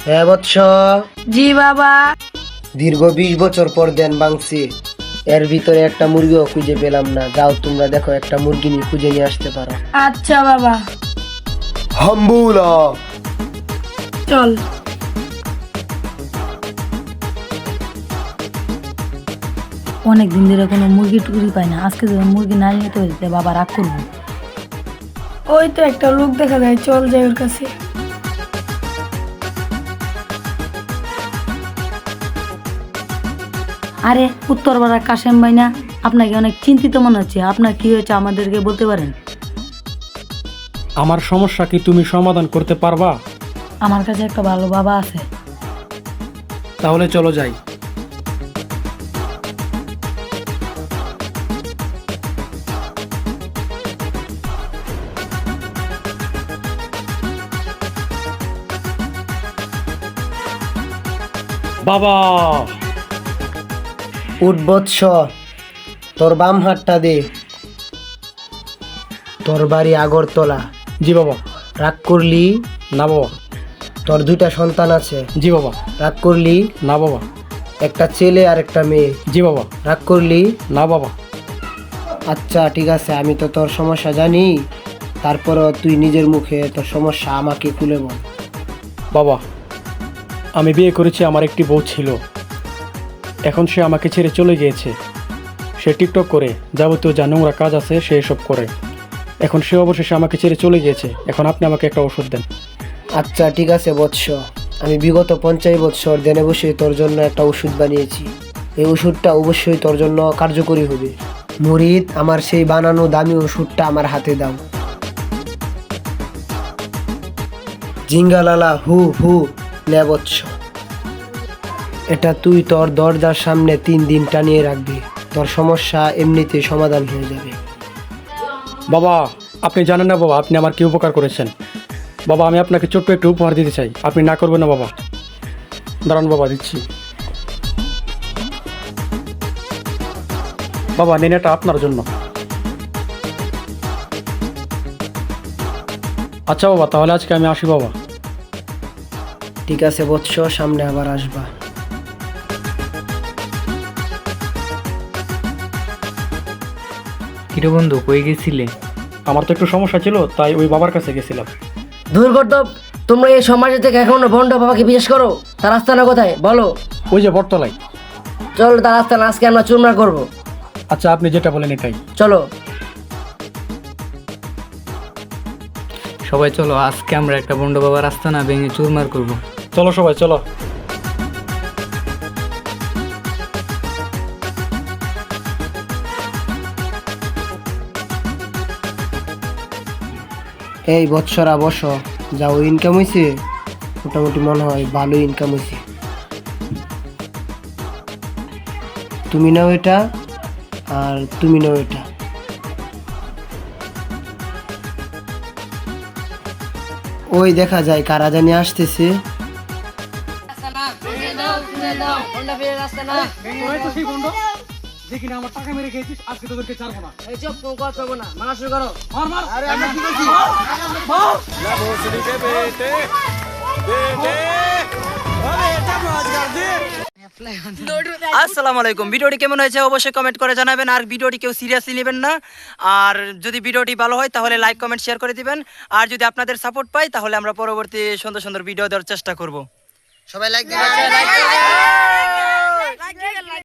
হ্যাঁ বৎস, জি বাবা। দীর্ঘ 20 বছর পর দেন ভাঙছি। এর ভিতরে একটা মুরগিও খুঁজে পেলাম না। যাও তোমরা দেখো, একটা মুরগি নিয়ে খুঁজে নিয়ে আসতে পারো। আচ্ছা বাবা, হাম্বুলা। চল। অনেক দিন ধরে কোনো মুরগি টুকরি পাই না, আজকে যদি মুরগি না নিয়ে তো বাবা রাগ করবো। ওই তো একটা লোক দেখা যায়, চল যাই ওর কাছে। আরে উত্তরপাড়ার কাশেম ভাই না? আপনাকে অনেক চিন্তিত মনে হচ্ছে, আপনার কি হয়েছে আমাদেরকে বলতে পারেন? আমার সমস্যা কি তুমি সমাধান করতে পারবা? আমার কাছে একটা ভালো বাবা আছে। তাহলে চলো যাই। বাবা, উঠ বৎস, তোর বাম হাতটা দে। তোর বাড়ি আগরতলা। জি বাবা। রাগ করলি? না বাবা। তোর 2টা সন্তান আছে। জি বাবা। রাগ করলি? না বাবা। একটা ছেলে আর একটা মেয়ে। জি বাবা। রাগ করলি? না বাবা। আচ্ছা ঠিক আছে, আমি তো তোর সমস্যা জানি, তারপরও তুই নিজের মুখে তোর সমস্যা আমাকে খুলে বল। বাবা, আমি বিয়ে করেছি, আমার একটি বউ ছিল। এখন সে আমাকে ছেড়ে চলে গিয়েছে। সে টিকটক করে, যাবতীয় যা নোংরা কাজ আছে সে এসব করে। এখন সে অবশেষে আমাকে ছেড়ে চলে গিয়েছে। এখন আপনি আমাকে একটা ওষুধ দেন। আচ্ছা ঠিক আছে বৎস, আমি বিগত 50 বৎসর দেনে বসে তোর জন্য একটা ওষুধ বানিয়েছি। এই ওষুধটা অবশ্যই তোর জন্য কার্যকরী হবে। মুরিদ, আমার সেই বানানো দামি ওষুধটা আমার হাতে দাও। জিঙ্গালালা হু হু। নে বৎস, এটা তুই তোর দরজার সামনে 3 দিন টানিয়ে রাখবি। তোর সমস্যা এমনিতেই সমাধান হয়ে যাবে। বাবা, আপনি জানেন না বাবা, আপনি আমার কি উপকার করেছেন। বাবা, আমি আপনাকে ছোট্ট একটু উপহার দিতে চাই, আপনি না করবেন না বাবা? দাঁড়ান বাবা, দিচ্ছি। বাবা নিন, এটা আপনার জন্য। আচ্ছা বাবা, তাহলে আজকে আমি আসি বাবা। ঠিক আছে বৎস, সামনে আবার আসবা। কিরে বন্ধু, কই গেছিলে? আমার তো একটু সমস্যা ছিল, তাই ওই বাবার কাছে গেছিলাম। দুর্গর্দব, তোমরা এই সমাজে থেকে এখনো ভণ্ড বাবাকে বিশ্বাস করো? তার আস্তানা কোথায় বলো? ওই যে বটতলায়। চলো তার আস্তানা আজকে আমরা চুরমার করবো। আচ্ছা, আপনি যেটা বলেন এটাই। চলো। সবাই চলো, আজকে আমরা একটা বন্ড বাবার আস্তানা ভেঙে চুরমার করব। চলো সবাই, চলো। এই বৎসরা বসো, যাও। ইনকাম হয়েছে? মোটামুটি মনে হয় ভালো ইনকাম হয়েছে। তুমি নাও এটা, আর তুমি নাও এটা। ওই দেখা যায় কারা জানি আসতেছে। দেখি না আমার টাকা মেরে খেয়েছিস, আজকে তোদেরকে ছাড়বো না। আসসালামু আলাইকুম। ভিডিওটি কেমন হয়েছে অবশ্যই কমেন্ট করে জানাবেন, আর ভিডিওটি কেউ সিরিয়াসলি নেবেন না। আর যদি ভিডিওটি ভালো হয় তাহলে লাইক কমেন্ট শেয়ার করে দিবেন। আর যদি আপনাদের সাপোর্ট পাই তাহলে আমরা পরবর্তী সুন্দর সুন্দর ভিডিও দেওয়ার চেষ্টা করব। সবাই লাইক দিবেন।